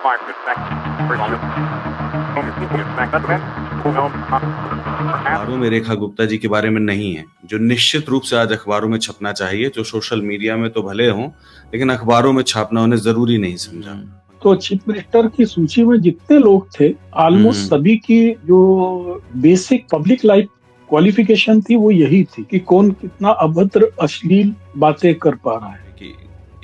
अखबारों में रेखा गुप्ता जी के बारे में नहीं है, जो निश्चित रूप से आज अखबारों में छपना चाहिए, जो सोशल मीडिया में तो भले हों, लेकिन अखबारों में छापना उन्हें जरूरी नहीं समझा। तो चीफ मिनिस्टर की सूची में जितने लोग थे, ऑलमोस्ट सभी की जो बेसिक पब्लिक लाइफ क्वालिफिकेशन थी वो यही थी कि कौन कितना अभद्र अश्लील बातें कर पा रहा है। कि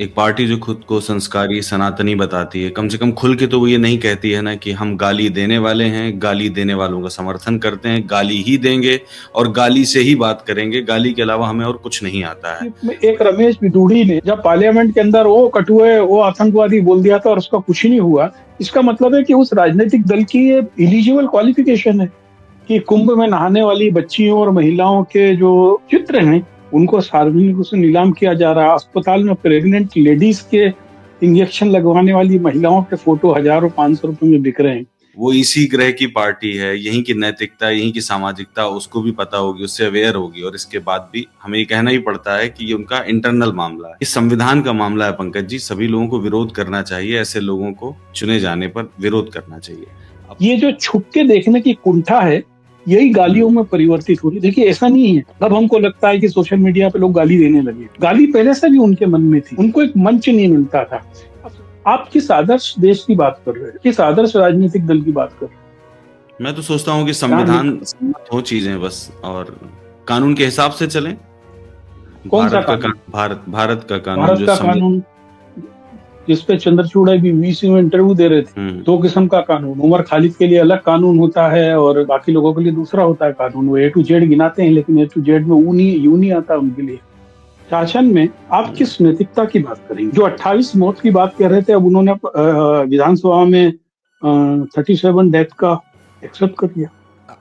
एक पार्टी जो खुद को संस्कारी सनातनी बताती है, कम से कम खुल के तो वो ये नहीं कहती है ना कि हम गाली देने वाले हैं, गाली देने वालों का समर्थन करते हैं, गाली ही देंगे और गाली से ही बात करेंगे, गाली के अलावा हमें और कुछ नहीं आता है। एक रमेश बिदूड़ी ने जब पार्लियामेंट के अंदर वो कठुए वो आतंकवादी बोल दिया था और उसका कुछ ही नहीं हुआ, इसका मतलब है कि उस राजनीतिक दल की ये एलिजिबल क्वालिफिकेशन है कि कुंभ में नहाने वाली बच्चियों और महिलाओं के जो चित्र हैं उनको सार्वजनिक रूप से नीलाम किया जा रहा है। अस्पताल में प्रेग्नेंट लेडीज के इंजेक्शन लगवाने वाली महिलाओं के फोटो हजारों 500 रुपए में बिक रहे हैं। वो इसी ग्रह की पार्टी है, यहीं की नैतिकता, यहीं की सामाजिकता उसको भी पता होगी, उससे अवेयर होगी, और इसके बाद भी हमें ये कहना ही पड़ता है कि ये उनका इंटरनल मामला है, इस संविधान का मामला है। पंकज जी, सभी लोगों को विरोध करना चाहिए, ऐसे लोगों को चुने जाने पर विरोध करना चाहिए। ये जो छुप के देखने की कुंठा है, यही गालियों में परिवर्तित हो रही है। देखिए, ऐसा नहीं है अब हमको लगता है कि सोशल मीडिया पे लोग गाली देने लगे, गाली पहले से भी उनके मन में थी, उनको एक मंच नहीं मिलता था। आप किस आदर्श देश की बात कर रहे हैं, किस आदर्श राजनीतिक दल की बात कर रहे हैं? मैं तो सोचता हूँ कि संविधान हो चीजें बस, और कानून के हिसाब से चलें। कौन सा कानून? भारत का कानून, भारत का कानून जिसपे चंद्रचूड़ भी वीसी में इंटरव्यू दे रहे थे। दो किस्म का कानून, उमर खालिद के लिए अलग कानून होता है और बाकी लोगों के लिए दूसरा होता है कानून। वो A to Z गिनाते हैं, लेकिन A to Z में यू नहीं आता उनके लिए। शासन में आप किस नैतिकता की बात करेंगे? जो 28 मौत की बात कर रहे थे, अब उन्होंने विधानसभा में 37 डेथ का एक्सेप्ट कर लिया।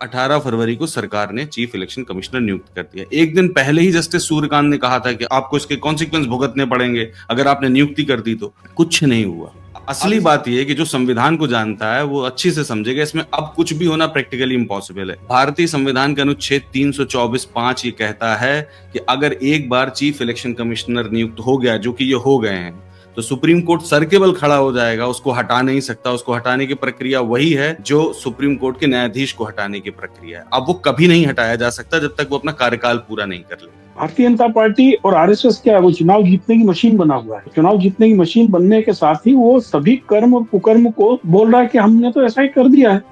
18 फरवरी को सरकार ने चीफ इलेक्शन कमिश्नर नियुक्त कर दिया। एक दिन पहले ही जस्टिस सूर्यकांत ने कहा था कि आपको इसके कॉन्सिक्वेंस भुगतने पड़ेंगे अगर आपने नियुक्ति कर दी तो। कुछ नहीं हुआ। असली बात यह है कि जो संविधान को जानता है वो अच्छी से समझेगा, इसमें अब कुछ भी होना प्रैक्टिकली इम्पॉसिबल है। भारतीय संविधान का अनुच्छेद 324(5) ये कहता है कि अगर एक बार चीफ इलेक्शन कमिश्नर नियुक्त हो गया, जो कि ये हो गए हैं, तो सुप्रीम कोर्ट सर केवल खड़ा हो जाएगा, उसको हटा नहीं सकता। उसको हटाने की प्रक्रिया वही है जो सुप्रीम कोर्ट के न्यायाधीश को हटाने की प्रक्रिया है। अब वो कभी नहीं हटाया जा सकता जब तक वो अपना कार्यकाल पूरा नहीं कर ले। भारतीय जनता पार्टी और आरएसएस क्या है, वो चुनाव जीतने की मशीन बना हुआ है। चुनाव जीतने की मशीन बनने के साथ ही वो सभी कर्म और कुकर्म को बोल रहा है कि हमने तो ऐसा ही कर दिया है।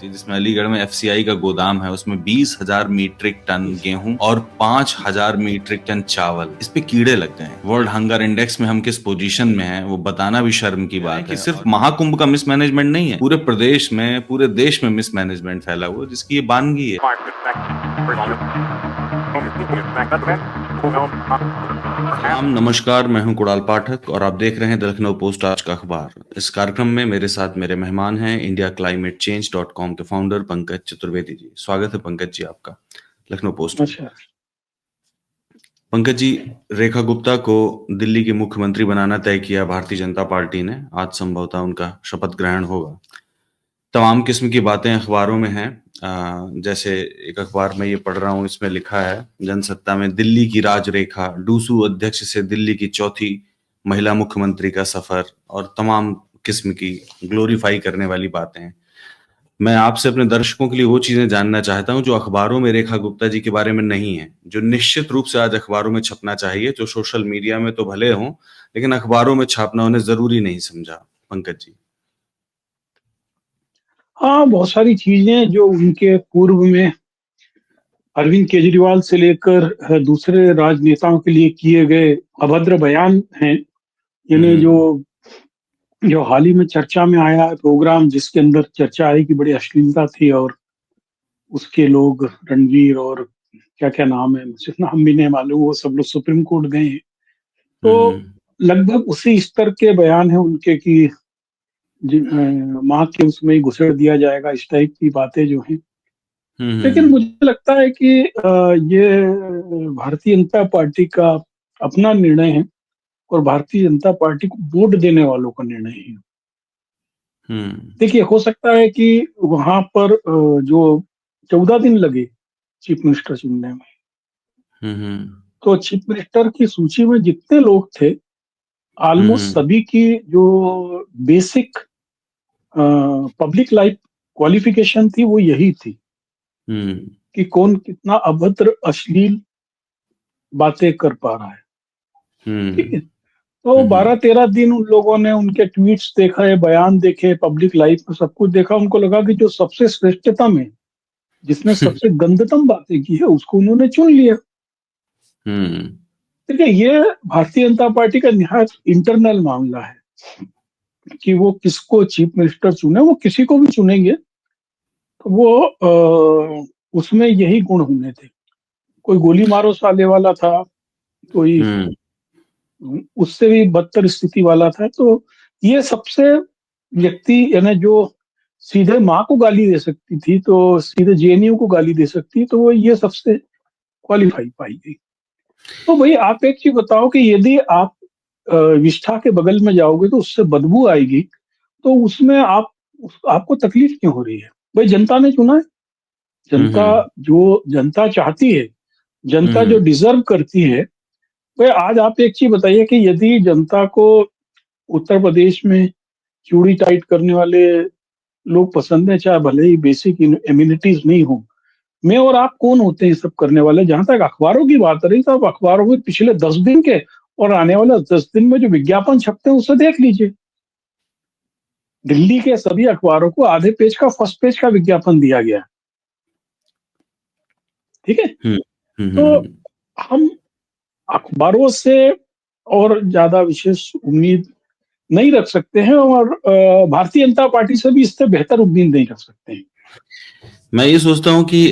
जिसमें अलीगढ़ में एफसीआई का गोदाम है, उसमें 20,000 मीट्रिक टन गेहूं और 5,000 मीट्रिक टन चावल, इस पे कीड़े लग गए। वर्ल्ड हंगर इंडेक्स में हम किस पोजीशन में हैं वो बताना भी शर्म की बात है। कि सिर्फ महाकुंभ का मिसमैनेजमेंट नहीं है, पूरे प्रदेश में, पूरे देश में मिसमैनेजमेंट फैला हुआ, जिसकी ये बानगी है। नमस्कार, मैं हूं कुणाल पाठक और आप देख रहे हैं द लखनऊ पोस्ट आज का अखबार। इस कार्यक्रम में मेरे साथ मेरे मेहमान हैं indiaclimatechange.com के फाउंडर पंकज चतुर्वेदी जी। स्वागत है पंकज जी आपका लखनऊ पोस्ट। पंकज जी, रेखा गुप्ता को दिल्ली की मुख्यमंत्री बनाना तय किया भारतीय जनता पार्टी ने। आज संभवतः उनका शपथ ग्रहण होगा। तमाम किस्म की बातें अखबारों में हैं। जैसे एक अखबार में ये पढ़ रहा हूँ, इसमें लिखा है जनसत्ता में दिल्ली की राजरेखा, डूसू अध्यक्ष से दिल्ली की चौथी महिला मुख्यमंत्री का सफर, और तमाम किस्म की ग्लोरीफाई करने वाली बातें हैं। मैं आपसे अपने दर्शकों के लिए वो चीजें जानना चाहता हूं जो अखबारों में रेखा गुप्ता जी के बारे में नहीं है, जो निश्चित रूप से आज अखबारों में छपना चाहिए, जो सोशल मीडिया में तो भले हों, लेकिन अखबारों में छापना उन्हें जरूरी नहीं समझा। पंकज जी। हाँ, बहुत सारी चीजें जो उनके पूर्व में अरविंद केजरीवाल से लेकर दूसरे राजनेताओं के लिए किए गए अभद्र बयान हैं। यानी जो हाल ही में चर्चा में आया है प्रोग्राम, जिसके अंदर चर्चा आई कि बड़ी अश्लीलता थी और उसके लोग रणवीर और क्या क्या नाम है, मुझे नाम भी नहीं मालूम, वो सब लोग सुप्रीम कोर्ट गए हैं। तो लगभग उसी स्तर के बयान है उनके कि माँ के उसमें ही घुसेड़ दिया जाएगा, इस टाइप की बातें जो हैं। लेकिन मुझे लगता है कि ये भारतीय जनता पार्टी का अपना निर्णय है और भारतीय जनता पार्टी को वोट देने वालों का निर्णय है। देखिए, हो सकता है कि वहां पर जो 14 दिन लगे चीफ मिनिस्टर चुनने में, तो चीफ मिनिस्टर की सूची में जितने लोग थे, ऑलमोस्ट सभी की जो बेसिक पब्लिक लाइफ क्वालिफिकेशन थी वो यही थी हम्म कि कौन कितना अभद्र अश्लील बातें कर पा रहा है। ठीक हम्म है, तो हम्म 12-13 दिन उन लोगों ने उनके ट्वीट्स देखे, बयान देखे, पब्लिक लाइफ में सब कुछ देखा। उनको लगा कि जो सबसे श्रेष्ठतम है, जिसने सबसे गंदतम बातें की है, उसको उन्होंने चुन लिया। हम्म देखिए, ये भारतीय जनता पार्टी का निहायत इंटरनल मामला है कि वो किसको चीफ मिनिस्टर चुने। वो किसी को भी चुनेंगे तो वो उसमें यही गुण होने थे। कोई गोली मारो साले वाला था, कोई हम्म उससे भी बदतर स्थिति वाला था। तो ये सबसे व्यक्ति यानी जो सीधे माँ को गाली दे सकती थी, तो सीधे जेएनयू को गाली दे सकती, तो वो ये सबसे क्वालिफाई पाई गई। तो भाई आप एक चीज बताओ कि यदि आप विष्ठा के बगल में जाओगे तो उससे बदबू आएगी, तो उसमें आपको तकलीफ क्यों हो रही है? भाई जनता ने चुना है। जनता हम्म जो जनता चाहती है, जनता जो हम्म डिजर्व करती है। भाई आज आप एक चीज बताइए कि यदि जनता को उत्तर प्रदेश में चूड़ी टाइट करने वाले लोग पसंद है, चाहे भले ही बेसिक इम्यूनिटीज नहीं हो, मैं और आप कौन होते हैं सब करने वाले? जहां तक अखबारों की बात रही, तो आप अखबारों में पिछले 10 दिन के और आने वाले 10 दिन में जो विज्ञापन छपते हैं उसे देख लीजिए। दिल्ली के सभी अखबारों को आधे पेज का, फर्स्ट पेज का विज्ञापन दिया गया है। ठीक है, हम्म तो हम्म हम अखबारों से और ज्यादा विशेष उम्मीद नहीं रख सकते हैं, और भारतीय जनता पार्टी से भी इससे बेहतर उम्मीद नहीं रख सकते हैं। मैं ये सोचता हूँ कि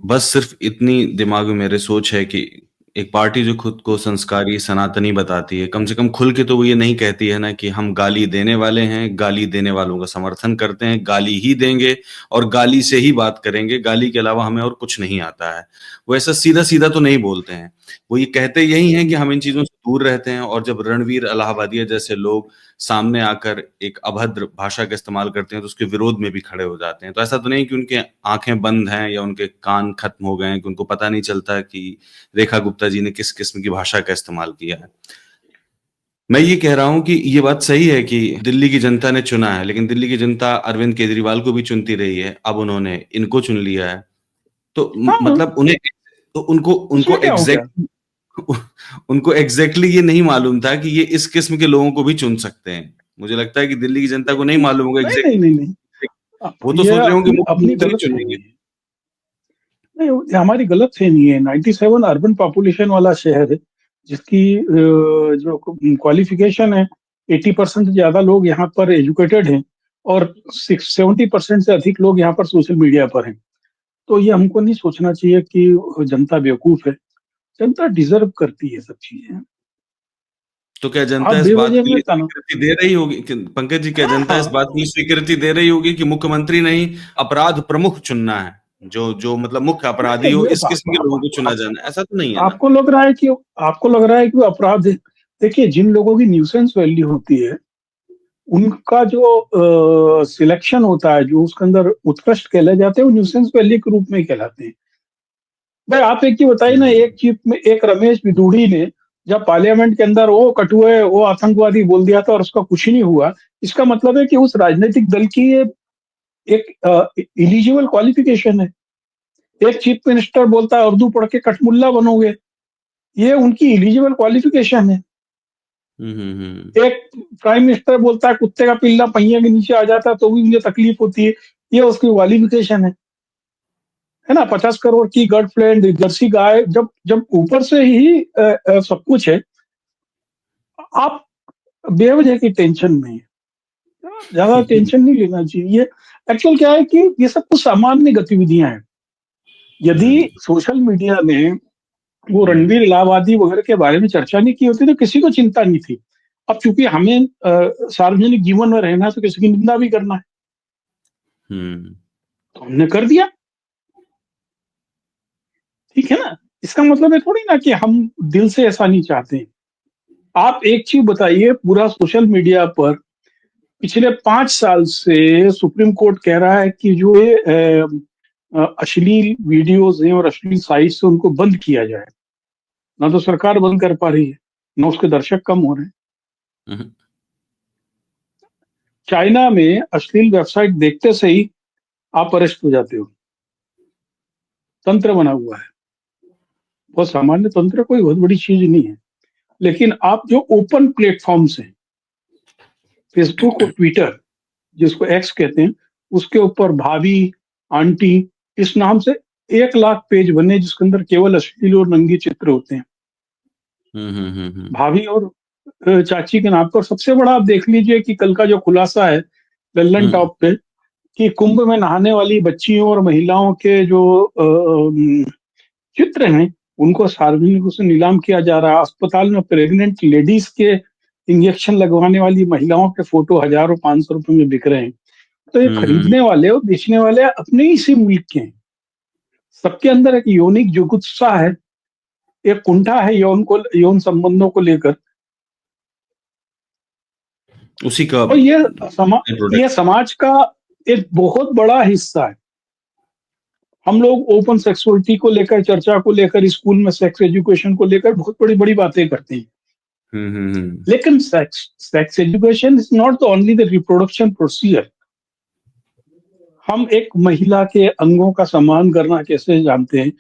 बस सिर्फ इतनी दिमाग में मेरे सोच है कि एक पार्टी जो खुद को संस्कारी सनातनी बताती है, कम से कम खुल के तो वो ये नहीं कहती है ना कि हम गाली देने वाले हैं, गाली देने वालों का समर्थन करते हैं, गाली ही देंगे और गाली से ही बात करेंगे, गाली के अलावा हमें और कुछ नहीं आता है। वो ऐसा सीधा सीधा तो नहीं बोलते हैं। वो ये कहते यही हैं कि हम इन चीजों से दूर रहते हैं, और जब रणवीर इलाहाबादिया जैसे लोग सामने आकर एक अभद्र भाषा का इस्तेमाल करते हैं तो उसके विरोध में भी खड़े हो जाते हैं। तो ऐसा तो नहीं कि उनके आंखें बंद हैं या उनके कान खत्म हो गए हैं कि उनको पता नहीं चलता कि रेखा गुप्ता जी ने किस किस्म की भाषा का इस्तेमाल किया है। मैं ये कह रहा हूं कि ये बात सही है कि दिल्ली की जनता ने चुना है, लेकिन दिल्ली की जनता अरविंद केजरीवाल को भी चुनती रही है, अब उन्होंने इनको चुन लिया है। तो हाँ, मतलब उन्हें, तो उनको उनको उसमें क्या हो गया? एग्जैक्ट उनको एग्जैक्टली ये नहीं मालूम था कि ये इस किस्म के लोगों को भी चुन सकते हैं। मुझे लगता है कि दिल्ली की जनता को नहीं मालूम होगा नहीं, नहीं, नहीं, एग्जैक्टली। नहीं। वो तो ये सोच रहे होंगे अपनी अपनी मुख्यमंत्री गलत चुनेंगे। फहमी है। नहीं, ये हमारी गलत फहमी है। 97 अर्बन पॉपुलेशन वाला शहर है, जिसकी जो क्वालिफिकेशन है, 80% से ज्यादा लोग यहाँ पर एजुकेटेड हैं, और 70% से अधिक लोग यहाँ पर सोशल मीडिया पर हैं। तो ये हमको नहीं सोचना चाहिए कि जनता बेवकूफ है। जनता डिजर्व करती है सब चीजें। तो क्या जनता आप इस बात बेवजह के में लिए तना। स्वीकृति दे रही होगी पंकज जी, क्या हाँ, जनता इस हाँ। बात के लिए स्वीकृति दे रही होगी कि मुख्यमंत्री नहीं, अपराध प्रमुख चुनना है, जो जो मतलब मुख्य अपराधी नहीं, हो, ये इस किस्म के लोगों को चुना जाना है? ऐसा तो नहीं है ना। आपको लग रहा है कि आपको लग रहा है कि वो अपराध है। देखिए, जिन लोगों की न्यूसेंस वैल्यू होती है, उनका जो सिलेक्शन होता है, जो उसके अंदर उत्कृष्ट कहले जाते हैं, वो न्यूसेंस वैल्यू के रूप में ही कहलाते हैं। भाई आप एक चीज बताइए ना, हम्म एक चीज में एक रमेश बिदूड़ी ने जब पार्लियामेंट के अंदर वो कटुए, वो आतंकवादी बोल दिया था और उसका कुछ नहीं हुआ, इसका मतलब है कि उस राजनीतिक दल की ये एक इलिजिबल क्वालिफिकेशन है। एक चीफ मिनिस्टर बोलता है उर्दू पढ़ के कठमुल्ला बनोगे, ये उनकी इलिजिबल क्वालिफिकेशन है। हम्म एक प्राइम मिनिस्टर बोलता है कुत्ते का पिल्ला पहिए के नीचे आ जाता है तो भी मुझे तकलीफ होती है, ये उसकी क्वालिफिकेशन है ना? 50 करोड़ की गर्लफ्रेंड, जर्सी गाय, जब जब ऊपर से ही सब कुछ है, आप बेवजह की टेंशन में ज्यादा टेंशन नहीं लेना चाहिए। ये एक्चुअल क्या है कि ये सब कुछ सामान्य गतिविधियां हैं। यदि हम्म सोशल मीडिया ने वो हम्म रणवीर इलाहाबादी वगैरह के बारे में चर्चा नहीं की होती तो किसी को चिंता नहीं थी। अब चूंकि हमें सार्वजनिक जीवन में रहना है, तो किसी की निंदा भी करना है, हम्म तो हमने कर दिया। ठीक है ना? इसका मतलब है थोड़ी ना कि हम दिल से ऐसा नहीं चाहते हैं। आप एक चीज बताइए, पूरा सोशल मीडिया पर पिछले 5 साल से सुप्रीम कोर्ट कह रहा है कि जो ये अश्लील वीडियोज हैं और अश्लील साइट्स हैं, उनको बंद किया जाए। ना तो सरकार बंद कर पा रही है, ना उसके दर्शक कम हो रहे हैं। हम्म चाइना में अश्लील वेबसाइट देखते से ही आप अरेस्ट हो जाते हो। तंत्र बना हुआ है। बहुत सामान्य तंत्र, कोई बहुत बड़ी चीज नहीं है। लेकिन आप जो ओपन प्लेटफॉर्म्स हैं, फेसबुक और ट्विटर, जिसको एक्स कहते हैं, उसके ऊपर भाभी, आंटी इस नाम से 1 लाख पेज बने जिसके अंदर केवल अश्लील और नंगे चित्र होते हैं। भाभी और चाची के नाम पर। सबसे बड़ा आप देख लीजिए कि कल का जो खुलासा है लल्लन हम्म टॉप पे, कि कुंभ में नहाने वाली बच्चियों और महिलाओं के जो चित्र हैं, उनको सार्वजनिक रूप से नीलाम किया जा रहा है। अस्पताल में प्रेग्नेंट लेडीज के इंजेक्शन लगवाने वाली महिलाओं के फोटो हजारों 500 रुपए में बिक रहे हैं। तो ये हम्म खरीदने वाले और बेचने वाले अपने ही इसी मुल्क के हैं। सबके अंदर एक यौनिक जुगुप्सा है, एक कुंठा है यौन संबंधों को लेकर। उसी का और ये प्रोडक्ट। समाज का एक बहुत बड़ा हिस्सा है। हम लोग ओपन सेक्सुअलिटी को लेकर, चर्चा को लेकर, स्कूल में सेक्स एजुकेशन को लेकर बहुत बड़ी बड़ी बातें करते हैं। हम्म। लेकिन sex education is not the only the reproduction procedure. हम एक महिला के अंगों का सम्मान करना कैसे जानते हैं?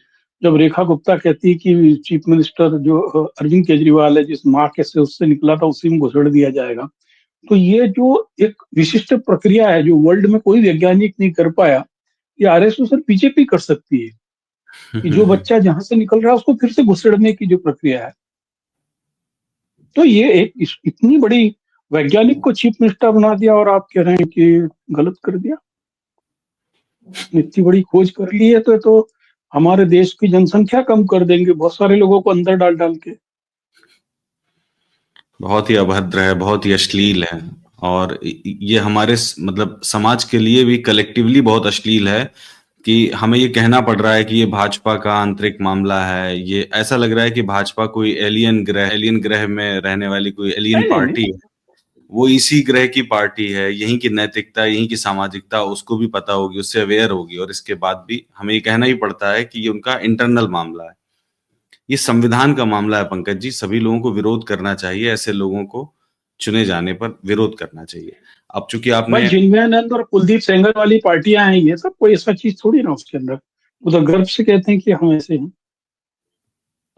जब रेखा गुप्ता कहती है कि चीफ मिनिस्टर जो अरविंद केजरीवाल है, जिस माँ के से उससे निकला था उसी में घुसेड़ दिया जाएगा, तो ये जो एक विशिष्ट प्रक्रिया है जो वर्ल्ड में कोई वैज्ञानिक नहीं कर पाया, ये आरएसएस और बीजेपी कर सकती है। कि जो बच्चा जहां से निकल रहा है उसको फिर से घुसेड़ने की जो प्रक्रिया है। तो ये एक इतनी बड़ी वैज्ञानिक को चीफ मिनिस्टर बना दिया और आप कह रहे हैं कि गलत कर दिया। इतनी बड़ी खोज कर ली है तो हमारे देश की जनसंख्या कम कर देंगे बहुत सारे लोगों को अंदर डाल डाल के। बहुत ही अभद्र है, बहुत ही अश्लील है। और ये हमारे मतलब समाज के लिए भी कलेक्टिवली बहुत अश्लील है कि हमें ये कहना पड़ रहा है कि ये भाजपा का आंतरिक मामला है। ये ऐसा लग रहा है कि भाजपा कोई एलियन ग्रह में रहने वाली कोई एलियन नहीं नहीं नहीं। पार्टी है। वो इसी ग्रह की पार्टी है, यहीं की नैतिकता, यहीं की सामाजिकता उसको भी पता होगी, उससे अवेयर होगी, और इसके बाद भी हमें ये कहना ही पड़ता है कि ये उनका इंटरनल मामला है। ये संविधान का मामला है पंकज जी। सभी लोगों को विरोध करना चाहिए, ऐसे लोगों को चुने जाने पर विरोध करना चाहिए। अब चूंकि भाई आपने जिनमें और कुलदीप सेंगर वाली पार्टियां हैं, ये सब कोई ऐसा चीज थोड़ी ना उसके अंदर। वो तो गर्व से कहते हैं कि हम ऐसे हैं।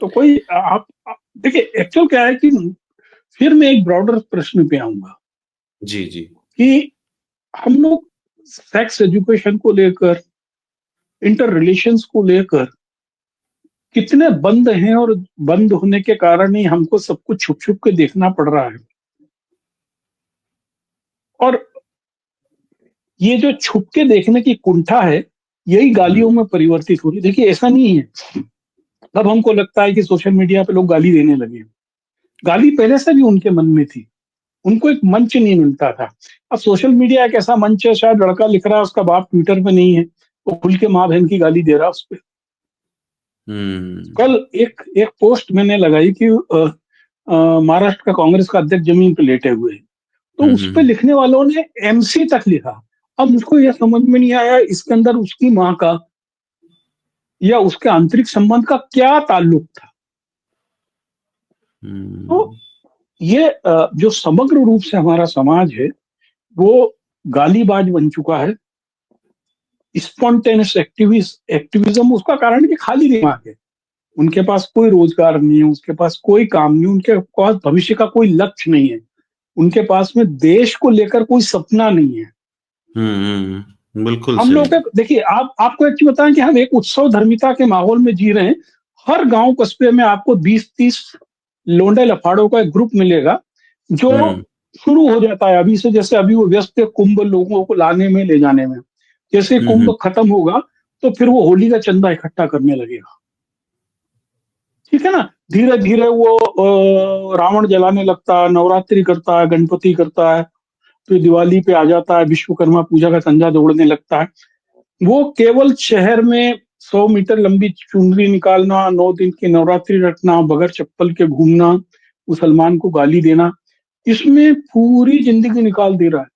तो कोई देखिए एक्चुअल क्या है कि फिर मैं एक ब्रॉडर प्रश्न पे आऊंगा जी जी। कि हम लोग सेक्स एजुकेशन को लेकर, इंटर रिलेशंस को लेकर कितने बंद हैं, और बंद होने के कारण ही हमको सब कुछ छुप छुप के देखना पड़ रहा है। और ये जो छुप के देखने की कुंठा है, यही हम्म गालियों में परिवर्तित हो रही है। देखिए ऐसा नहीं है, अब हमको लगता है कि सोशल मीडिया पे लोग गाली देने लगे। गाली पहले से भी उनके मन में थी, उनको एक मंच नहीं मिलता था। अब सोशल मीडिया एक ऐसा मंच है, शायद लड़का लिख रहा है, उसका बाप ट्विटर पे नहीं है, वो खुल के माँ बहन की गाली दे रहा है उस पर। हम्म कल एक एक पोस्ट मैंने लगाई कि महाराष्ट्र का कांग्रेस का अध्यक्ष जमीन पे लेटे हुए हैं, तो उस पे हम्म। लिखने वालों ने एमसी तक लिखा। अब मुझको यह समझ में नहीं आया इसके अंदर उसकी माँ का या उसके आंतरिक संबंध का क्या ताल्लुक था। तो ये जो समग्र रूप से हमारा समाज है वो गालीबाज बन चुका है। स्पॉन्टेनियस एक्टिविज्म उसका कारण कि खाली दिमाग है। उनके पास कोई रोजगार नहीं है, उसके पास कोई काम नहीं, उनके पास भविष्य का कोई लक्ष्य नहीं है, उनके पास में देश को लेकर कोई सपना नहीं है। बिल्कुल हम सही। लोग देखिए, आप आपको एक चीज बताएं कि हम एक उत्सव धर्मिता के माहौल में जी रहे हैं। हर गांव कस्बे में आपको 20-30 लोंडे लफाड़ों का एक ग्रुप मिलेगा जो हम्म शुरू हो जाता है अभी से। जैसे अभी वो व्यस्त है कुंभ लोगों को लाने में, ले जाने में। जैसे हम्म कुंभ खत्म होगा तो फिर वो होली का चंदा इकट्ठा करने लगेगा। ठीक है ना? धीरे धीरे वो रावण जलाने लगता है, नवरात्रि करता है, गणपति करता है, फिर दिवाली पे आ जाता है, विश्वकर्मा पूजा का संजा दौड़ने लगता है। वो केवल शहर में 100 मीटर लंबी चुनरी निकालना, 9 दिन की नवरात्रि रखना, बगैर चप्पल के घूमना, मुसलमान को गाली देना, इसमें पूरी जिंदगी निकाल दे रहा है।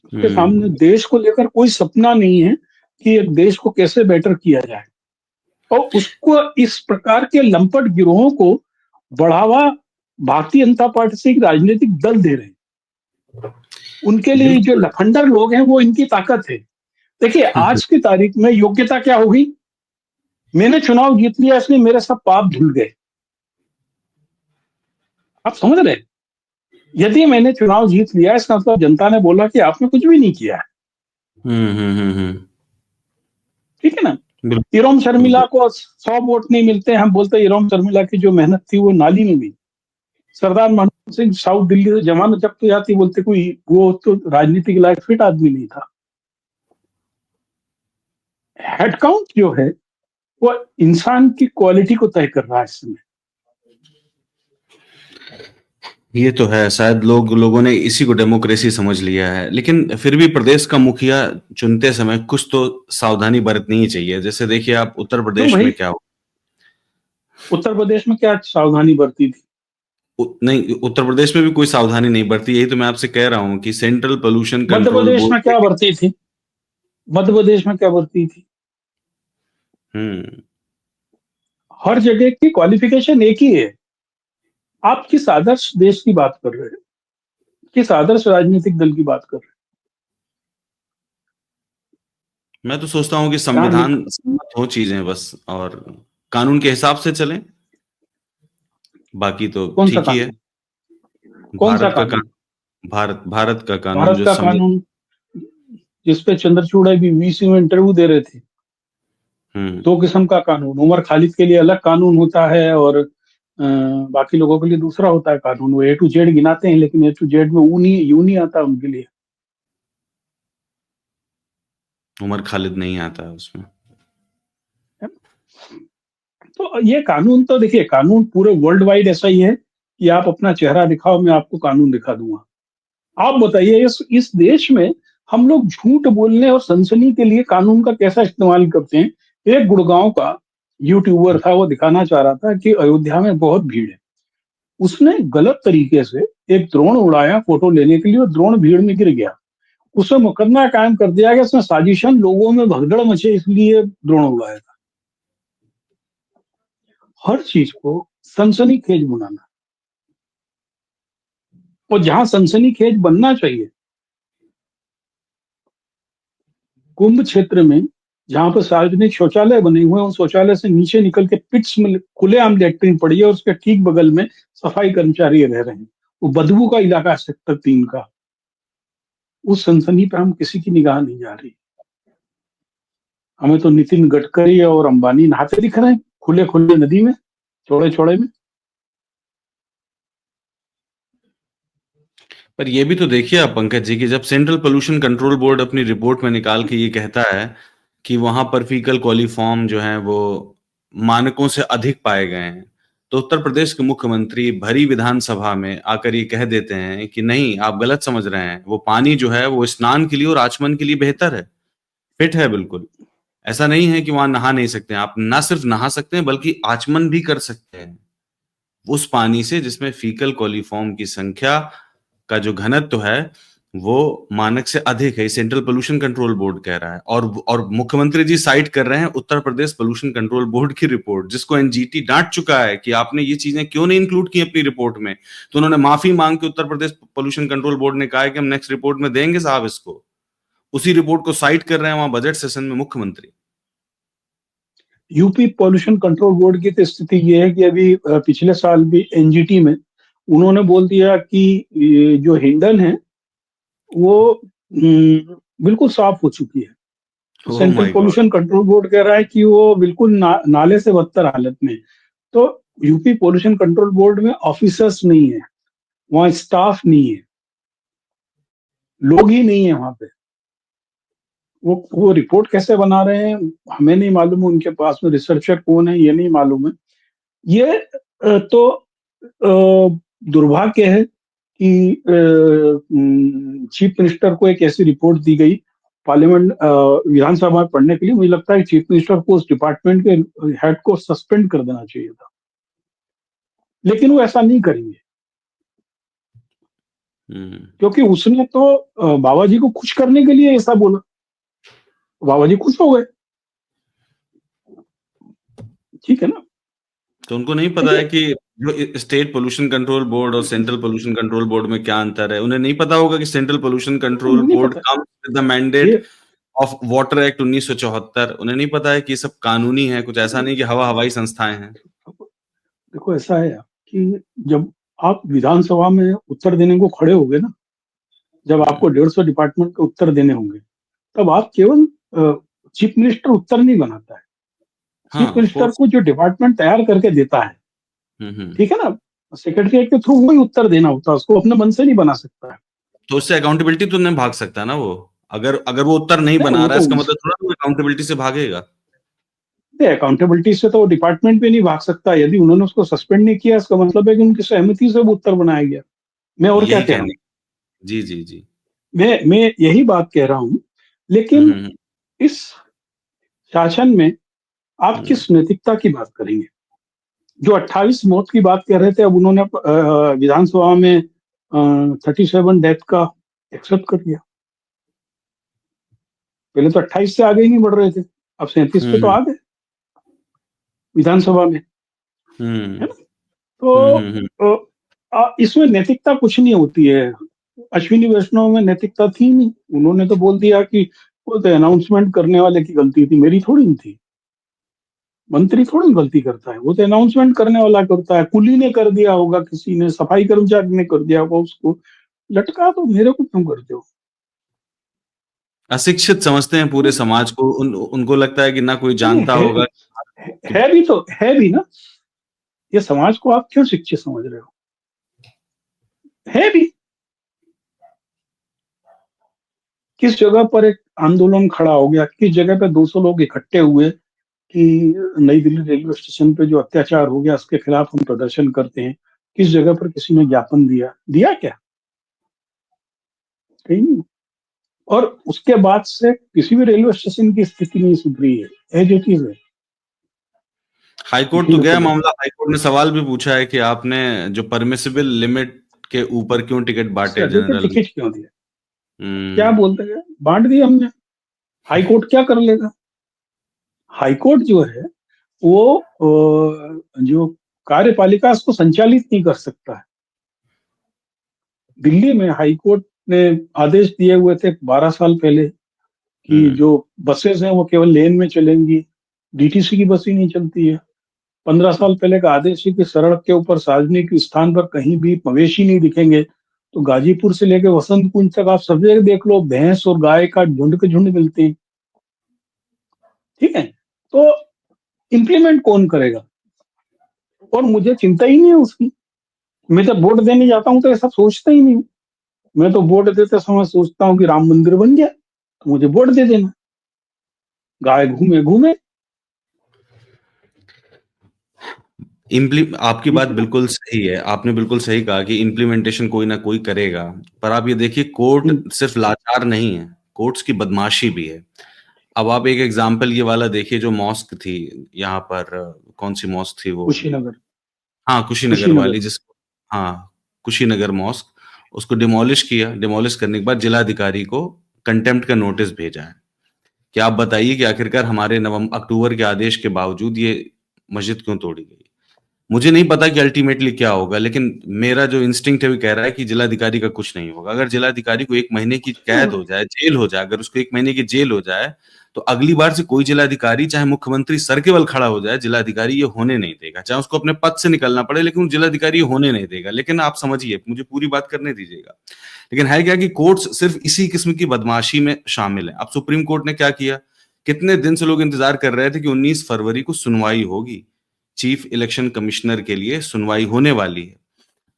उसके सामने हम्म। देश को लेकर कोई सपना नहीं है कि एक देश को कैसे बेटर किया जाए। और उसको इस प्रकार के लंपट गिरोहों को बढ़ावा भारतीय जनता पार्टी से एक राजनीतिक दल दे रहे हैं। उनके लिए जो बिल्कुल। लफंडर लोग हैं वो इनकी ताकत है। देखिए आज की तारीख में योग्यता क्या होगी? मैंने चुनाव जीत लिया इसलिए मेरे सब पाप धुल गए। आप समझ रहे हैं? यदि मैंने चुनाव जीत लिया इसका मतलब जनता ने बोला कि आपने कुछ भी नहीं किया है। ठीक है ना? बिल्कुल, इरोम शर्मिला बिल्कुल। को 100 वोट नहीं मिलते, हम बोलते हैं इरोम शर्मिला की जो मेहनत थी वो नाली में गई। सरदार मनमोहन सिंह साउथ दिल्ली से जमानत जब्त हो जाती, बोलते कोई वो तो राजनीति के लायक फिट आदमी नहीं था। हेड काउंट जो है वो इंसान की क्वालिटी को तय कर रहा है इस समय। ये तो है, शायद लोगों ने इसी को डेमोक्रेसी समझ लिया है, लेकिन फिर भी प्रदेश का मुखिया चुनते समय कुछ तो सावधानी बरतनी ही चाहिए। जैसे देखिए आप उत्तर क्यों प्रदेश भाई? में क्या हो। उत्तर प्रदेश में क्या सावधानी बरती थी? नहीं, उत्तर प्रदेश में भी कोई सावधानी नहीं बरती, यही तो मैं आपसे कह रहा हूँ कि सेंट्रल पोल्यूशन मध्य कंट्रोल प्रदेश में बोर्ड। क्या बरती थी? मध्य प्रदेश में क्या बरती थी? हम्म। हर जगह की क्वालिफिकेशन एक ही है। आप किस आदर्श देश की बात कर रहे हैं? किस आदर्श राजनीतिक दल की बात कर रहे मैं तो सोचता हूँ कि हैं? यहाँ संविधान सम्मत हो चीजें बस, और कानून के हिसाब से चलें, बाकी तो कौन सा ठीक ही है। कानून? कौन सा भारत का कानून? भारत का कानून भारत जो का संविधान। कानून जिसपे चंद्रचूड़ बीबीसी में इंटरव्यू दे रहे थे। हम्म। दो किस्म का कानून, उमर खालिद के लिए अलग कानून होता है और बाकी लोगों के लिए दूसरा होता है कानून। वो A to Z गिनाते हैं लेकिन A to Z में यू नहीं आता उनके लिए। उमर खालिद नहीं आता है उसमें। तो ये कानून तो देखिए, कानून पूरे वर्ल्ड वाइड ऐसा ही है कि आप अपना चेहरा दिखाओ, मैं आपको कानून दिखा दूंगा। आप बताइए इस देश में हम लोग झूठ बोलने और सनसनी के लिए कानून का कैसा इस्तेमाल करते हैं? एक गुड़गांव का यूट्यूबर था, वो दिखाना चाह रहा था कि अयोध्या में बहुत भीड़ है। उसने गलत तरीके से एक ड्रोन उड़ाया फोटो लेने के लिए और ड्रोन भीड़ में गिर गया। उसे मुकदमा कायम कर दिया गया, उसने साजिशन लोगों में भगदड़ मचे इसलिए ड्रोन उड़ाया था। हर चीज को सनसनीखेज बनाना, और जहां सनसनीखेज बनना चाहिए, कुंभ क्षेत्र में जहां पर सार्वजनिक शौचालय बने हुए हैं, उन शौचालय से नीचे निकल के पिट्स में खुलेआम लैट्रिन पड़ी है और उसके ठीक बगल में सफाई कर्मचारी रह रहे हैं। वो बदबू का इलाका है सेक्टर 3 का। उस सनसनी पे हम किसी की निगाह नहीं जा रही। हमें तो नितिन गडकरी और अंबानी नहाते दिख रहे हैं खुले खुले नदी में, चौड़े चौड़े में। पर ये भी तो देखिए आप पंकज जी, कि जब सेंट्रल पोल्यूशन कंट्रोल बोर्ड अपनी रिपोर्ट में निकाल के ये कहता है कि वहां पर फीकल कॉलीफॉर्म जो है वो मानकों से अधिक पाए गए हैं, तो उत्तर प्रदेश के मुख्यमंत्री भरी विधानसभा में आकर ये कह देते हैं कि नहीं, आप गलत समझ रहे हैं, वो पानी जो है वो स्नान के लिए और आचमन के लिए बेहतर है, फिट है बिल्कुल। ऐसा नहीं है कि वहां नहा नहीं सकते हैं, आप ना सिर्फ नहा सकते हैं बल्कि आचमन भी कर सकते हैं उस पानी से जिसमें फीकल कॉलीफॉर्म की संख्या का जो घनत्व है वो मानक से अधिक है। सेंट्रल पोल्यूशन कंट्रोल बोर्ड कह रहा है, और मुख्यमंत्री जी साइट कर रहे हैं Uttar Pradesh pollution control board की रिपोर्ट, जिसको एनजीटी डांट चुका है कि आपने ये चीजें क्यों नहीं इंक्लूड की अपनी रिपोर्ट में। तो उन्होंने माफी मांग के Uttar Pradesh pollution control board ने कहा है कि हम नेक्स्ट रिपोर्ट में देंगे साहब इसको। उसी रिपोर्ट को साइट कर रहे हैं वहां बजट सेशन में मुख्यमंत्री। यूपी पॉल्यूशन कंट्रोल बोर्ड की तो स्थिति ये है कि अभी पिछले साल भी एनजीटी में उन्होंने बोल दिया कि ये जो हिंडन है वो बिल्कुल साफ हो चुकी है। Oh central my God. Pollution control board कह रहा है कि वो बिल्कुल नाले से बदतर हालत में है। तो यूपी पोल्यूशन कंट्रोल बोर्ड में ऑफिसर्स नहीं है, वहाँ स्टाफ नहीं है, लोग ही नहीं है वहां पे। वो रिपोर्ट कैसे बना रहे हैं हमें नहीं मालूम, उनके पास में रिसर्चर कौन है ये नहीं मालूम है। ये तो दुर्भाग्य है कि चीफ मिनिस्टर को एक ऐसी रिपोर्ट दी गई पार्लियामेंट विधानसभा में पढ़ने के लिए। मुझे लगता है कि चीफ मिनिस्टर को उस डिपार्टमेंट के हेड को सस्पेंड कर देना चाहिए था, लेकिन वो ऐसा नहीं करेंगे हम्म। क्योंकि उसने तो बाबा जी को खुश करने के लिए ऐसा बोला। बाबा जी खुश हो गए। ठीक है ना? तो उनको नहीं पता है देखिए, कि जो स्टेट पोल्यूशन कंट्रोल बोर्ड और सेंट्रल पोल्यूशन कंट्रोल बोर्ड में क्या अंतर है? उन्हें नहीं पता होगा कि सेंट्रल पोल्यूशन कंट्रोल नहीं बोर्ड पता। कम्स विद द मैंडेट ये ऑफ वाटर एक्ट 1974। उन्हें नहीं पता है कि ये सब कानूनी है, कुछ ऐसा नहीं कि हवाई संस्थाएं हैं। देखो ऐसा है कि जब आप विधानसभा में उत्तर देने को खड़े होगे ना, जब आपको 150 डिपार्टमेंट के उत्तर देने होंगे, तब आप केवल चीफ मिनिस्टर उत्तर नहीं बनाता है। हाँ, चीफ ऑफ मिनिस्टर कोर्स। को जो डिपार्टमेंट तैयार करके देता है, हम्म। ठीक है ना, सेक्रेटरीट के थ्रू वही उत्तर देना होता है, उसको अपने मन से नहीं बना सकता है। तो उससे अकाउंटेबिलिटी तो नहीं भाग सकता ना वो। अगर वो उत्तर नहीं नहीं बना वो रहा है, तो इसका मतलब थोड़ा वो अकाउंटेबिलिटी से भागेगा। अकाउंटेबिलिटी से तो वो डिपार्टमेंट भी नहीं भाग सकता। यदि उन्होंने उसको सस्पेंड नहीं किया, इसका मतलब है कि उनकी सहमति से वो उत्तर बनाया गया। मैं और क्या यही कह रहा कहने। हूँ, जी, जी, जी। मैं यही बात कह रहा हूँ। लेकिन हम्म। इस शासन में आप हम्म। किस नैतिकता की बात करेंगे? जो 28 मौत की बात कर रहे थे, अब उन्होंने विधानसभा में 37 डेथ का एक्सेप्ट कर लिया। पहले तो 28 से आगे ही नहीं बढ़ रहे थे, अब 37 पे तो हम्म। आ गए विधानसभा में, हम्म। है ना? तो हम्म। इसमें नैतिकता कुछ नहीं होती है। अश्विनी वैष्णव में नैतिकता थी नहीं, उन्होंने तो बोल दिया कि वो तो अनाउंसमेंट करने वाले की गलती थी, मेरी थोड़ी न थी। मंत्री थोड़ी गलती करता है, वो तो अनाउंसमेंट करने वाला करता है। कुली ने कर दिया होगा, किसी ने, सफाई कर्मचारी ने कर दिया होगा, उसको लटका तो मेरे को क्यों करते हो? अशिक्षित समझते हैं पूरे समाज को। उनको लगता है कि ना कोई नहीं जानता है, होगा कि। है भी तो है भी ना। ये समाज को आप क्यों शिक्षित समझ रहे हो? है भी। किस जगह पर एक आंदोलन खड़ा हो गया, किस जगह पे 200 लोग इकट्ठे हुए कि नई दिल्ली रेलवे स्टेशन पे जो अत्याचार हो गया उसके खिलाफ हम प्रदर्शन करते हैं? किस जगह पर किसी ने ज्ञापन दिया? दिया क्या? कहीं नहीं। और उसके बाद से किसी भी रेलवे स्टेशन की स्थिति नहीं सुधरी है जो चीज है। हाईकोर्ट यही तो मेरे को गया लगता मामला। हाईकोर्ट ने सवाल भी पूछा है कि आपने जो परमिसिबल लिमिट के ऊपर क्यों टिकट है, इससे बांटे अधिक जनरल में। टिकट क्यों दिया? क्या हम्म। बोलते हैं, बांट दिया हमने। हाई कोर्ट क्या कर लेगा? हाई कोर्ट जो है वो जो कार्यपालिका है, उसको संचालित नहीं कर सकता है। दिल्ली में हाई कोर्ट ने आदेश दिए हुए थे 12 साल पहले कि हम्म। जो बसेस हैं वो केवल लेन में चलेंगी, डीटीसी की बस ही नहीं चलती है। 15 साल पहले का आदेश है कि सड़क के ऊपर सार्वजनिक स्थान पर कहीं भी मवेशी नहीं दिखेंगे। तो गाजीपुर से लेकर वसंत कुंज तक आप सब जगह देख लो, भैंस और गाय का झुंड के झुंड मिलते हैं। ठीक है, तो इम्प्लीमेंट कौन करेगा? और मुझे चिंता ही नहीं है उसकी। मैं जब वोट देने जाता हूँ तो ऐसा सोचता ही नहीं हूँ। मैं तो वोट देते समय सोचता हूँ कि राम मंदिर बन गया तो मुझे वोट दे देना, गाय घूमे घूमे। आपकी बात ठीक है ना? बिल्कुल सही है। आपने बिल्कुल सही कहा कि इम्प्लीमेंटेशन कोई ना कोई करेगा। पर आप ये देखिए, कोर्ट हम्म, सिर्फ लाचार नहीं है, कोर्ट्स की बदमाशी भी है। अब आप एक एग्जाम्पल ये वाला देखिए, जो मॉस्क थी यहाँ पर, कौन सी मॉस्क थी वो। कुशीनगर। हाँ, कुशीनगर कुशीनगर। वाली जिस। हाँ, कुशीनगर मॉस्क। उसको डिमोलिश किया। डिमोलिश करने के बाद जिलाधिकारी को कंटेम्प्ट का नोटिस भेजा है। क्या आप बताइए कि आखिरकार हमारे नवंबर अक्टूबर के आदेश के बावजूद ये मस्जिद क्यों तोड़ी गई? मुझे नहीं पता कि अल्टीमेटली क्या होगा, लेकिन मेरा जो इंस्टिंक्ट है वो कह रहा है कि जिलाधिकारी का कुछ नहीं होगा। अगर जिलाधिकारी को 1 महीने की कैद हो जाए, जेल हो जाए, अगर उसको 1 महीने की जेल हो जाए, तो अगली बार से कोई जिलाधिकारी, चाहे मुख्यमंत्री सर के बल खड़ा हो जाए, जिलाधिकारी ये होने नहीं देगा। चाहे उसको अपने पद से निकलना पड़े, लेकिन वो जिलाधिकारी ये होने नहीं देगा। लेकिन आप समझिए, मुझे पूरी बात करने दीजिएगा। लेकिन है क्या कि कोर्ट्स सिर्फ इसी किस्म की बदमाशी में शामिल है। अब सुप्रीम कोर्ट ने क्या किया? कितने दिन से लोग इंतजार कर रहे थे कि 19 फरवरी को सुनवाई होगी। चीफ इलेक्शन कमिश्नर के लिए सुनवाई होने वाली है।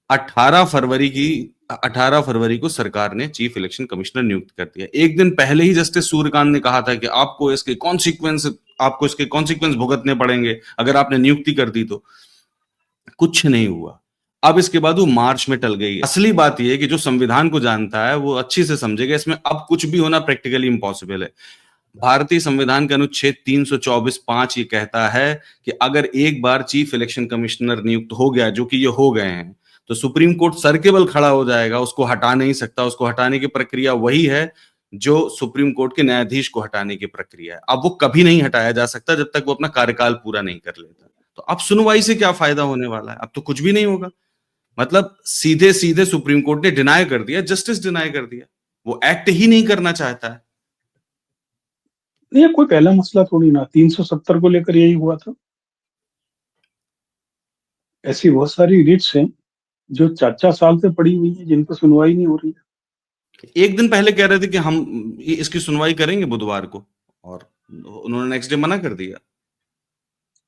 18 फरवरी की 18 फरवरी को सरकार ने चीफ इलेक्शन कमिश्नर नियुक्त कर दिया। एक दिन पहले ही जस्टिस सूर्यकांत ने कहा था कि आपको इसके कॉन्सिक्वेंस भुगतने पड़ेंगे अगर आपने नियुक्ति कर दी तो। कुछ नहीं हुआ। अब इसके बाद वो मार्च में टल गई। असली बात यह है कि जो संविधान को जानता है वो अच्छी से समझेगा, इसमें अब कुछ भी होना प्रैक्टिकली इंपॉसिबल है। भारतीय संविधान का अनुच्छेद 324(5) ये कहता है कि अगर एक बार चीफ इलेक्शन कमिश्नर नियुक्त हो गया, जो कि ये हो गए हैं, तो सुप्रीम कोर्ट सर के बल खड़ा हो जाएगा, उसको हटा नहीं सकता। उसको हटाने की प्रक्रिया वही है जो सुप्रीम कोर्ट के न्यायाधीश को हटाने की प्रक्रिया है। अब वो कभी नहीं हटाया जा सकता जब तक वो अपना कार्यकाल पूरा नहीं कर लेता। तो तो अब सुनवाई से क्या फ़ायदा होने वाला है? अब तो कुछ भी नहीं होगा। मतलब सीधे-सीधे सुप्रीम कोर्ट ने डिनाय कर दिया, जस्टिस डिनाय कर दिया। वो एक्ट ही नहीं करना चाहता है। ये कोई पहला मसला थोड़ी ना, 370 को लेकर यही हुआ था। ऐसी बहुत सारी रिट्स हैं जो 4-4 साल से पड़ी हुई हैं, जिन पे सुनवाई नहीं हो रही है। एक दिन पहले कह रहे थे कि हम इसकी सुनवाई करेंगे बुधवार को, और उन्होंने नेक्स्ट डे मना कर दिया।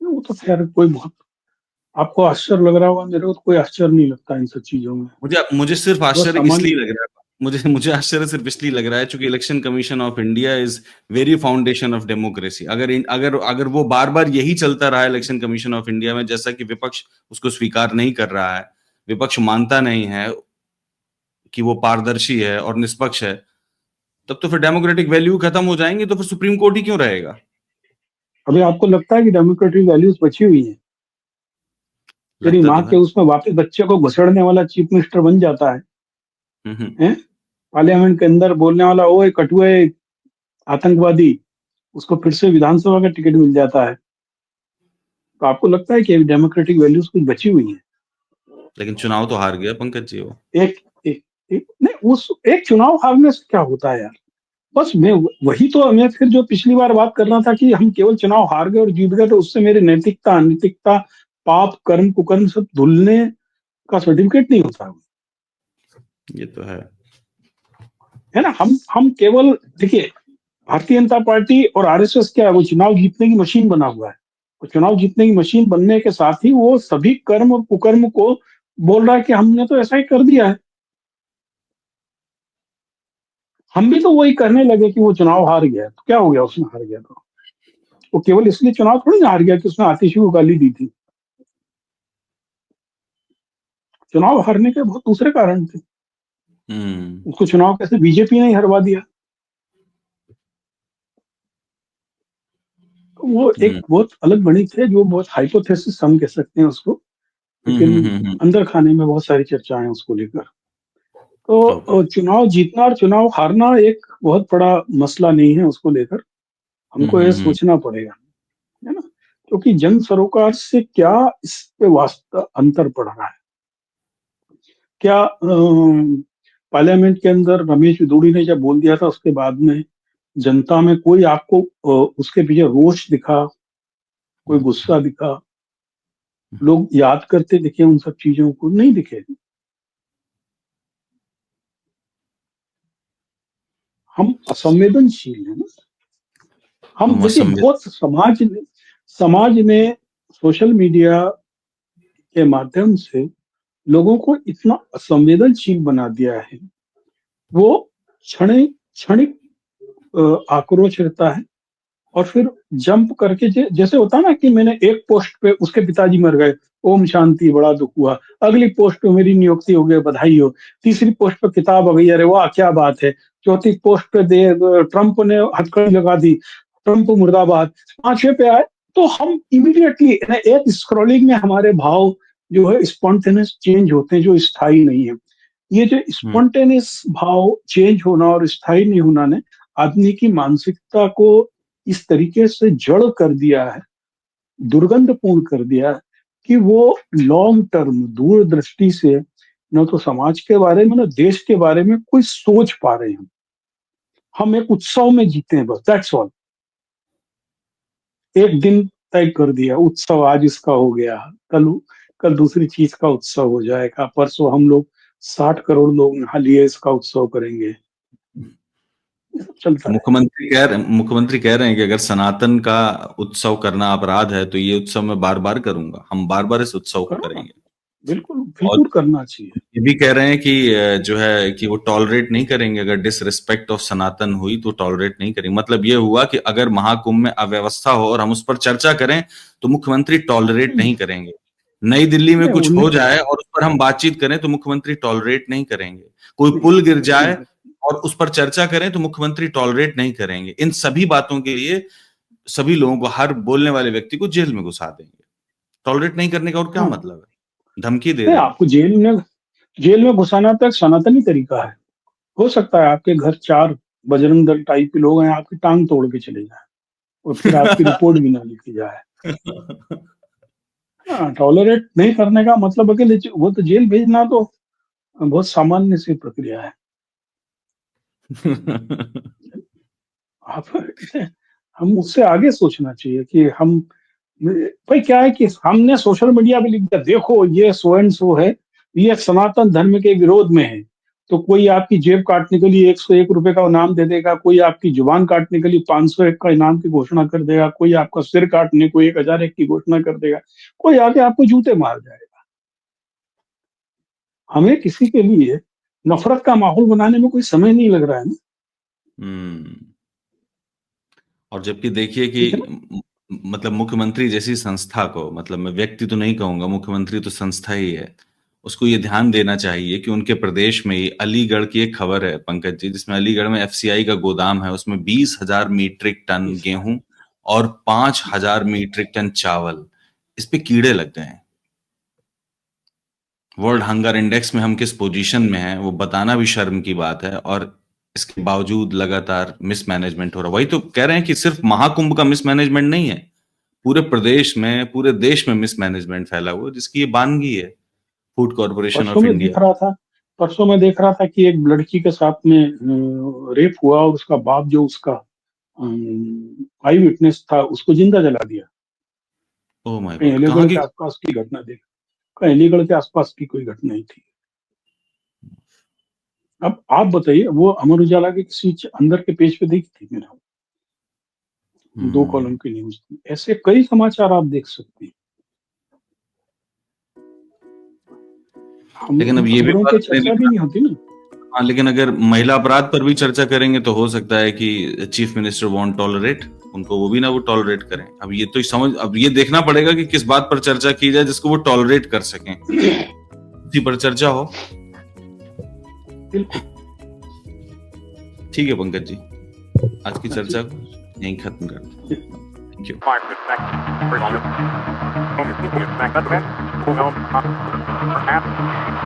वो तो खैर कोई बहुत आपको आश्चर्य लग रहा होगा, मेरे को तो कोई आश्चर्य नहीं लगता इन सब चीज़ों में। मुझे मुझे सिर्फ बहुत आश्चर्य सामान्य इसलिए लग रहा है, मुझे मुझे आश्चर्य सिर्फ इसलिए लग रहा है चूँकि election commission of India is very foundation of democracy. अगर वो बार-बार यही चलता रहा इलेक्शन कमीशन ऑफ इंडिया में, जैसा कि विपक्ष उसको स्वीकार नहीं कर रहा है, विपक्ष मानता नहीं है कि वो पारदर्शी है और निष्पक्ष है, तब तो फिर डेमोक्रेटिक वैल्यू खत्म हो जाएँगी, तो फिर सुप्रीम कोर्ट ही क्यों रहेगा? अभी आपको लगता है कि डेमोक्रेटिक वैल्यूज़ बची हुई हैं? तेरी लगता माँ तो के है। उसमें वापस बच्चे को घुसेड़ने वाला चीफ मिनिस्टर बन जाता है, हुँ, हुँ। हैं? पार्लियामेंट के अंदर बोलने वाला, ओए कठुए आतंकवादी, उसको फिर से विधानसभा का टिकट मिल जाता है। तो आपको लगता है कि डेमोक्रेटिक वैल्यूज़ कुछ बची हुई हैं? लेकिन चुनाव तो हार गया पंकज जी वो। एक एक एक नहीं, उस एक चुनाव हारने से क्या होता है यार? बस वही तो मैं फिर जो पिछली बार बात कर रहा था कि हम केवल चुनाव हार गए और जीत गए तो उससे मेरी नैतिकता, अनैतिकता, पाप, कर्म, कुकर्म सब धुलने का सर्टिफिकेट नहीं होता। ये तो है। है ना? हम केवल देखिए, भारतीय जनता पार्टी और आरएसएस क्या है, वो चुनाव जीतने की मशीन बना हुआ है। वो चुनाव जीतने की मशीन बनने के साथ ही वो सभी कर्म और कुकर्म को बोल रहा है कि हमने तो ऐसा ही कर दिया है। हम भी तो वही करने लगे कि वो चुनाव हार गया, तो क्या हो गया उसमें हार गया तो? वो केवल इसलिए चुनाव थोड़ी ना हार गया कि उसने आतिशी को गाली दी थी। चुनाव हारने के बहुत दूसरे कारण थे। हुँ, उसको चुनाव कैसे बीजेपी ने ही हरवा दिया। तो वो एक हुँ। बहुत अलग गणित है, जो बहुत हाइपोथेसिस हम कह सकते हैं उसको, हुँ, हुँ, लेकिन हुँ, हुँ। अंदर खाने में बहुत सारी चर्चाएं हैं उसको लेकर। तो ओके। चुनाव जीतना और चुनाव हारना एक बहुत बड़ा मसला नहीं है उसको लेकर। हुँ, हमको हुँ, ये हुँ। सोचना पड़ेगा, है ना? क्योंकि जन सरोकार से क्या इस पे वास्तव अंतर पड़ रहा है? क्या पार्लियामेंट के अंदर रमेश बिधूड़ी ने जब बोल दिया था उसके बाद में जनता में कोई आपको उसके पीछे रोष दिखा, कोई गुस्सा दिखा, लोग याद करते दिखे उन सब चीज़ों को? नहीं दिखे। हम असंवेदनशील हैं ना। हम हम देखिए असंवेद बहुत समाज ने सोशल मीडिया के माध्यम से लोगों को इतना असंवेदनशील बना दिया है। वो क्षणिक आक्रोश रहता है और फिर जंप करके जैसे होता है ना कि मैंने एक पोस्ट पे उसके पिताजी मर गए, ओम शांति, बड़ा दुख हुआ। अगली पोस्ट पे मेरी नियुक्ति हो गई, बधाई हो। तीसरी पोस्ट पे किताब आ गई, अरे वाह क्या बात है। चौथी पोस्ट पे ट्रंप ने हथकड़ी लगा दी, ट्रंप मुर्दाबाद। पांचवे पे आए तो हम इमीडिएटली एक स्क्रॉलिंग में हमारे भाव जो है स्पॉन्टेनियस चेंज होते हैं, जो स्थायी नहीं है। ये जो हुँ, स्पॉन्टेनियस भाव चेंज होना और स्थायी नहीं होना ने आदमी की मानसिकता को इस तरीके से जड़ कर दिया है, दुर्गंधपूर्ण कर दिया है कि वो लॉन्ग टर्म दूरदृष्टि से न तो समाज के बारे में, न देश के बारे में कोई सोच पा रहे हैं। हम एक उत्सव में जीते हैं, बस दैट्स ऑल। एक दिन तय कर दिया, उत्सव आज इसका हो गया, कल कल दूसरी चीज का उत्सव हो जाएगा, परसों हम लोग 60 करोड़ लोग नहा लिए इसका उत्सव करेंगे। ये सब चलता है। मुख्यमंत्री कह रहे हैं कि अगर सनातन का उत्सव करना अपराध है, तो ये उत्सव मैं बार-बार करूँगा। हम बार-बार इस उत्सव को करो ना, करेंगे। बिल्कुल और बिल्कुल करना चाहिए। ये भी कह रहे हैं कि जो है कि वो टॉलरेट नहीं करेंगे, अगर डिसरिस्पेक्ट ऑफ सनातन हुई तो टॉलरेट नहीं करेंगे। मतलब ये हुआ कि अगर महाकुंभ में अव्यवस्था हो और हम उस पर चर्चा करें, तो मुख्यमंत्री टॉलरेट नहीं नहीं करेंगे। नई दिल्ली में नहीं, कुछ उन्हें हो जाए और उस पर हम बातचीत करें, तो मुख्यमंत्री टॉलरेट नहीं करेंगे। कोई नहीं पुल गिर नहीं जाए और उस पर चर्चा करें, तो मुख्यमंत्री टॉलरेट नहीं करेंगे। इन सभी बातों के लिए सभी लोगों को, हर बोलने वाले व्यक्ति को जेल में घुसा देंगे। टॉलरेट नहीं करने का और क्या हाँ, मतलब है? धमकी दे नहीं रहे हैं। आपको जेल में घुसाना तो एक सनातनी तरीका है। हो सकता है आपके घर 4 बजरंग दल टाइप के लोग हैं, आपकी टांग तोड़ के चले जाएँ और फिर आपकी रिपोर्ट भी ना लिखी जाए। हाँ, टॉलरेट नहीं करने का मतलब है कि वो तो जेल भेजना तो बहुत सामान्य सी प्रक्रिया है। आप हम उससे आगे सोचना चाहिए कि हम भाई क्या है कि हमने सोशल मीडिया पे लिख दिया, देखो ये सो एंड सो है, ये सनातन धर्म के विरोध में है। तो कोई आपकी जेब काटने के लिए 101 रुपए का इनाम दे देगा, कोई आपकी जुबान काटने के लिए 501 का इनाम की घोषणा कर देगा, कोई आपका सिर काटने को 1001 की घोषणा कर देगा, कोई आके आपको जूते मार जाएगा। हमें किसी के लिए नफरत का माहौल बनाने में कोई समय नहीं लग रहा है ना, हम्म। और जबकि देखिए कि ठीक है ना? मतलब मुख्यमंत्री जैसी संस्था को, मतलब मैं व्यक्ति तो नहीं कहूंगा, मुख्यमंत्री तो संस्था ही है, उसको ये ध्यान देना चाहिए कि उनके प्रदेश में ही अलीगढ़ की एक खबर है पंकज जी, जिसमें अलीगढ़ में एफसीआई का गोदाम है, उसमें 20,000 मीट्रिक टन इस गेहूं और 5,000 मीट्रिक टन चावल, इस पे कीड़े लग गए हैं। वर्ल्ड हंगर इंडेक्स में हम किस पोजीशन में हैं वो बताना भी शर्म की बात है, और इसके बावजूद लगातार मिसमैनेजमेंट हो रहा है। वही तो कह रहे हैं कि सिर्फ महाकुंभ का मिसमैनेजमेंट नहीं है, पूरे प्रदेश में, पूरे देश में मिसमैनेजमेंट फैला हुआ है, जिसकी ये बानगी है फूड कॉर्पोरेशन परसों ऑफ में देख इंडिया। रहा था परसों में देख रहा था कि एक लड़की के साथ में रेप हुआ और उसका बाप जो उसका आई विटनेस था उसको जिंदा जला दिया। ओह माय कहीं गॉड, कहाँ अलीगढ़ की? के आसपास की घटना देख कहीं अलीगढ़ के आसपास की कोई घटना ही थी। अब आप बताइए, वो अमर उजाला के किसी अंदर के पेज पे देखी थी मैंने, 2 कॉलम हम्म। की न्यूज थी। ऐसे कई समाचार आप देख सकते हैं। हम लेकिन इन अब ये भी खबरों बात पे नहीं चर्चा भी लिखना। नहीं होती ना। हाँ, लेकिन अगर महिला अपराध पर भी चर्चा करेंगे तो हो सकता है कि चीफ मिनिस्टर वॉन्ट टॉलरेट, उनको वो भी ना वो टॉलरेट करें। अब ये तो समझ, अब ये देखना पड़ेगा कि किस बात पर चर्चा की जाए जिसको वो टॉलरेट कर सकें, उसी पर चर्चा हो। बिल्कुल। ठीक है पंकज जी, आज की चर्चा को यहीं खत्म करते हैं। Thank you.